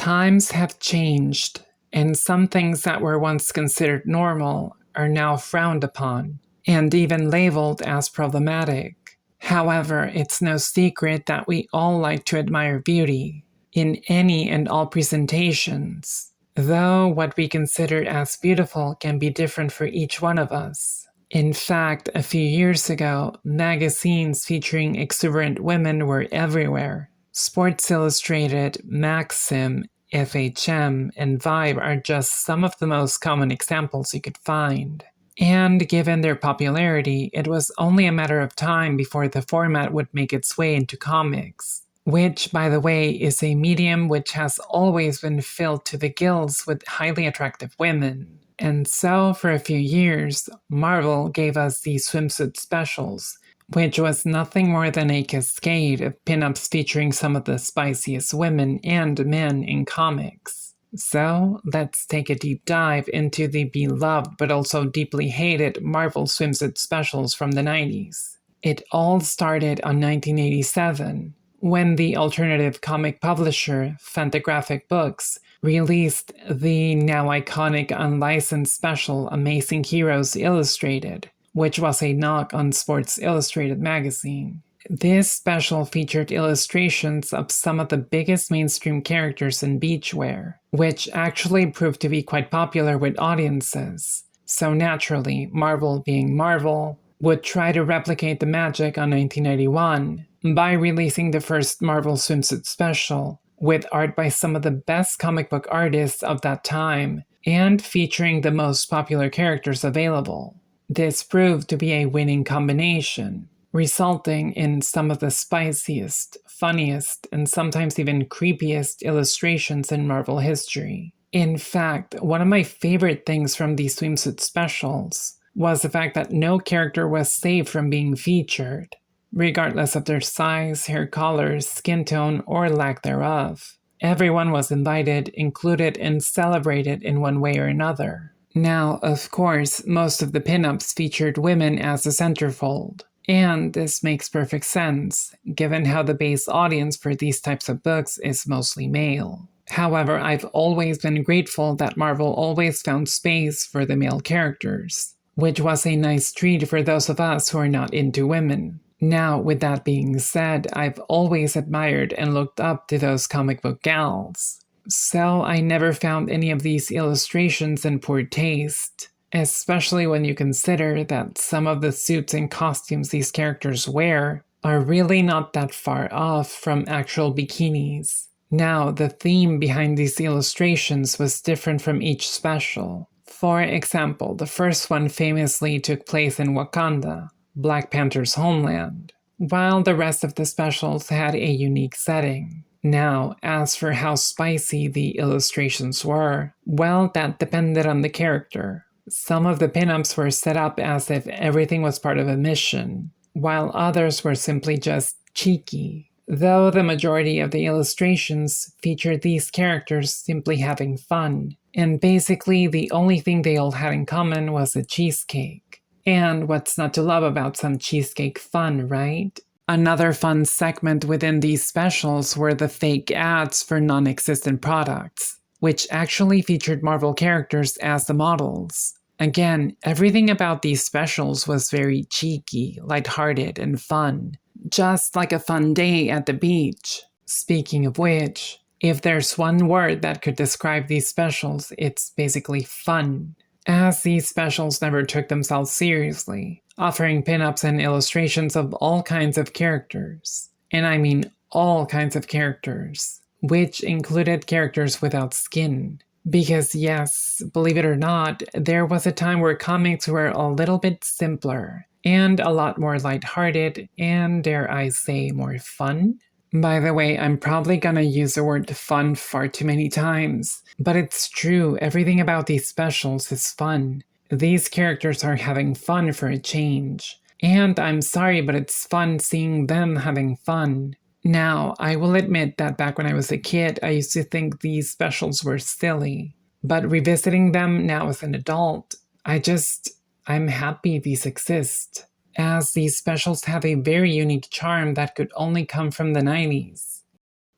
Times have changed, and some things that were once considered normal are now frowned upon, and even labeled as problematic. However, it's no secret that we all like to admire beauty in any and all presentations, though what we consider as beautiful can be different for each one of us. In fact, a few years ago, magazines featuring exuberant women were everywhere. Sports Illustrated, Maxim, FHM, and Vibe are just some of the most common examples you could find. And given their popularity, it was only a matter of time before the format would make its way into comics, which, by the way, is a medium which has always been filled to the gills with highly attractive women. And so, for a few years, Marvel gave us these swimsuit specials, which was nothing more than a cascade of pinups featuring some of the spiciest women and men in comics. So, let's take a deep dive into the beloved but also deeply hated Marvel Swimsuit specials from the 90s. It all started on 1987, when the alternative comic publisher Fantagraphic Books released the now iconic unlicensed special Amazing Heroes Illustrated, which was a knock on Sports Illustrated magazine. This special featured illustrations of some of the biggest mainstream characters in beachwear, which actually proved to be quite popular with audiences. So naturally, Marvel being Marvel, would try to replicate the magic on 1991 by releasing the first Marvel Swimsuit special, with art by some of the best comic book artists of that time, and featuring the most popular characters available. This proved to be a winning combination, resulting in some of the spiciest, funniest, and sometimes even creepiest illustrations in Marvel history. In fact, one of my favorite things from these swimsuit specials was the fact that no character was saved from being featured, regardless of their size, hair color, skin tone, or lack thereof. Everyone was invited, included, and celebrated in one way or another. Now, of course, most of the pinups featured women as the centerfold, and this makes perfect sense, given how the base audience for these types of books is mostly male. However, I've always been grateful that Marvel always found space for the male characters, which was a nice treat for those of us who are not into women. Now, with that being said, I've always admired and looked up to those comic book gals. So I never found any of these illustrations in poor taste, especially when you consider that some of the suits and costumes these characters wear are really not that far off from actual bikinis. Now, the theme behind these illustrations was different from each special. For example, the first one famously took place in Wakanda, Black Panther's homeland, while the rest of the specials had a unique setting. Now, as for how spicy the illustrations were, well, that depended on the character. Some of the pinups were set up as if everything was part of a mission, while others were simply just cheeky, though the majority of the illustrations featured these characters simply having fun, and basically the only thing they all had in common was a cheesecake. And what's not to love about some cheesecake fun, right? Another fun segment within these specials were the fake ads for non-existent products, which actually featured Marvel characters as the models. Again, everything about these specials was very cheeky, lighthearted, and fun, just like a fun day at the beach. Speaking of which, if there's one word that could describe these specials, it's basically fun, as these specials never took themselves seriously, offering pinups and illustrations of all kinds of characters. And I mean all kinds of characters, which included characters without skin. Because yes, believe it or not, there was a time where comics were a little bit simpler, and a lot more lighthearted, and dare I say, more fun? By the way, I'm probably gonna use the word fun far too many times, but it's true, everything about these specials is fun. These characters are having fun for a change. And I'm sorry, but it's fun seeing them having fun. Now, I will admit that back when I was a kid, I used to think these specials were silly. But revisiting them now as an adult, I'm happy these exist, as these specials have a very unique charm that could only come from the 90s.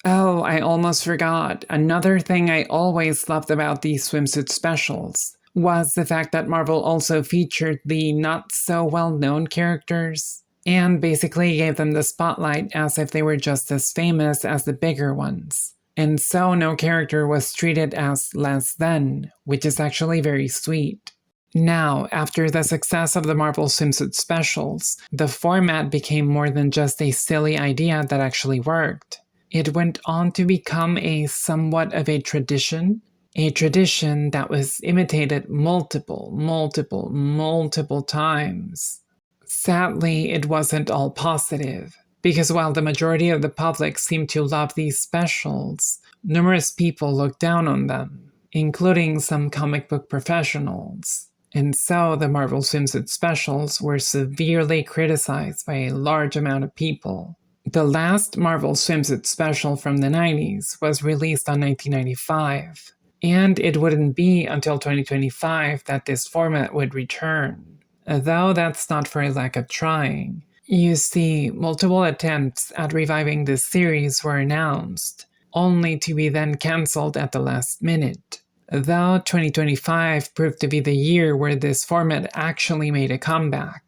Oh, I almost forgot. Another thing I always loved about these swimsuit specials was the fact that Marvel also featured the not so well known characters and basically gave them the spotlight as if they were just as famous as the bigger ones. And so no character was treated as less than, which is actually very sweet. Now, after the success of the Marvel Swimsuit specials, the format became more than just a silly idea that actually worked. It went on to become somewhat of a tradition that was imitated multiple times. Sadly, it wasn't all positive, because while the majority of the public seemed to love these specials, numerous people looked down on them, including some comic book professionals. And so the Marvel Swimsuit specials were severely criticized by a large amount of people. The last Marvel Swimsuit special from the 90s was released in 1995, and it wouldn't be until 2025 that this format would return. Though that's not for a lack of trying. You see, multiple attempts at reviving this series were announced, only to be then cancelled at the last minute. Though 2025 proved to be the year where this format actually made a comeback.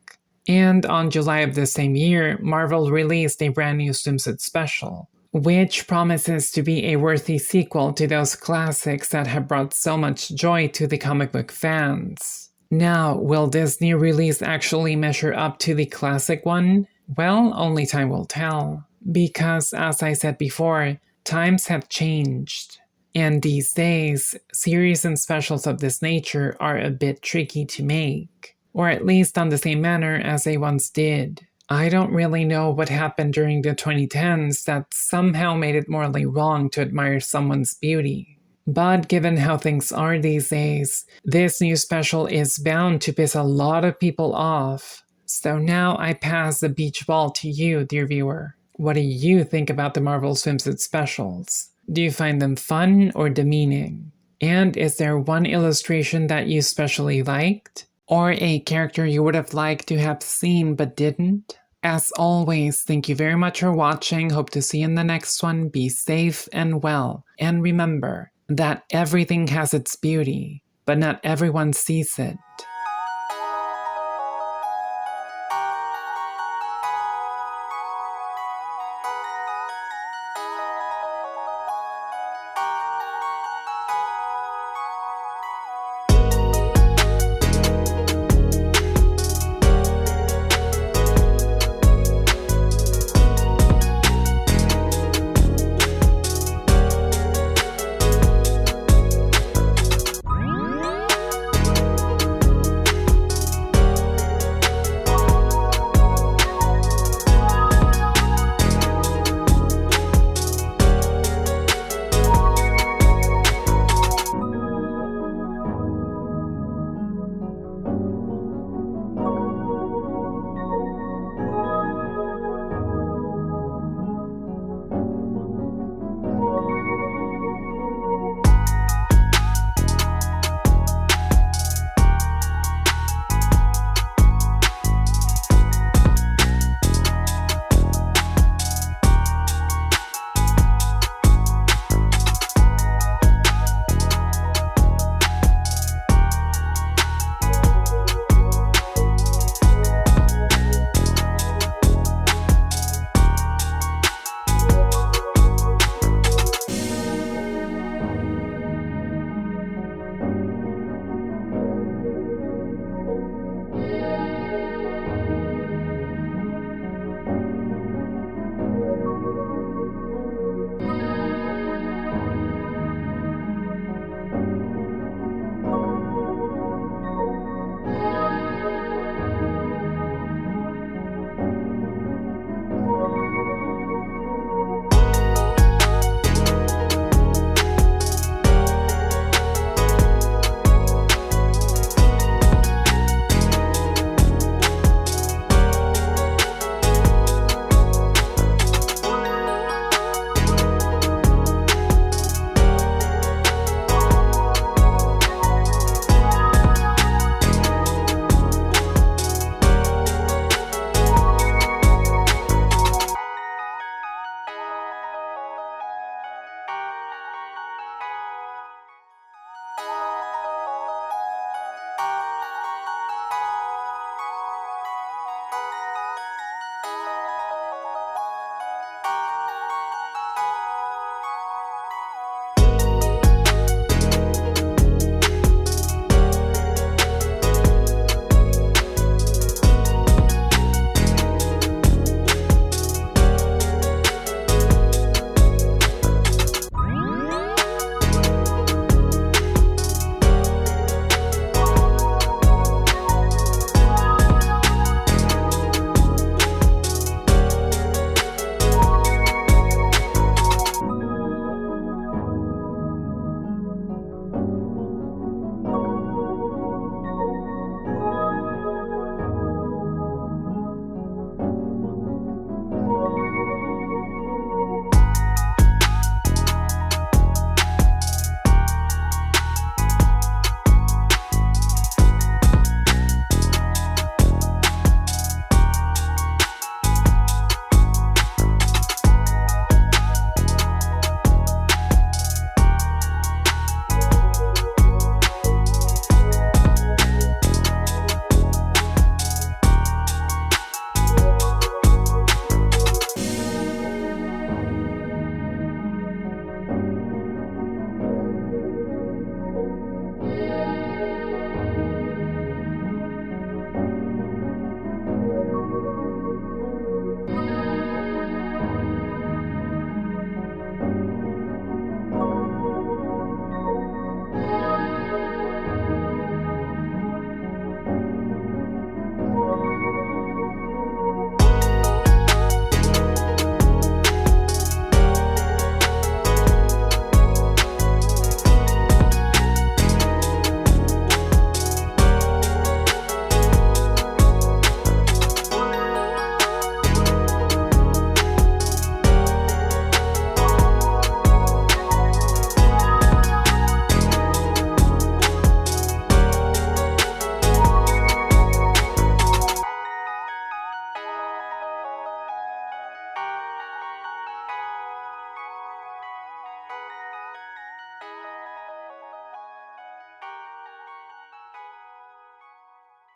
And on July of the same year, Marvel released a brand new swimsuit special, which promises to be a worthy sequel to those classics that have brought so much joy to the comic book fans. Now, will this new release actually measure up to the classic one? Well, only time will tell. Because, as I said before, times have changed. And these days, series and specials of this nature are a bit tricky to make. Or at least on the same manner as they once did. I don't really know what happened during the 2010s that somehow made it morally wrong to admire someone's beauty. But given how things are these days, this new special is bound to piss a lot of people off. So now I pass the beach ball to you, dear viewer. What do you think about the Marvel Swimsuit specials? Do you find them fun or demeaning? And is there one illustration that you especially liked? Or a character you would have liked to have seen but didn't? As always, thank you very much for watching. Hope to see you in the next one. Be safe and well. And remember that everything has its beauty, but not everyone sees it.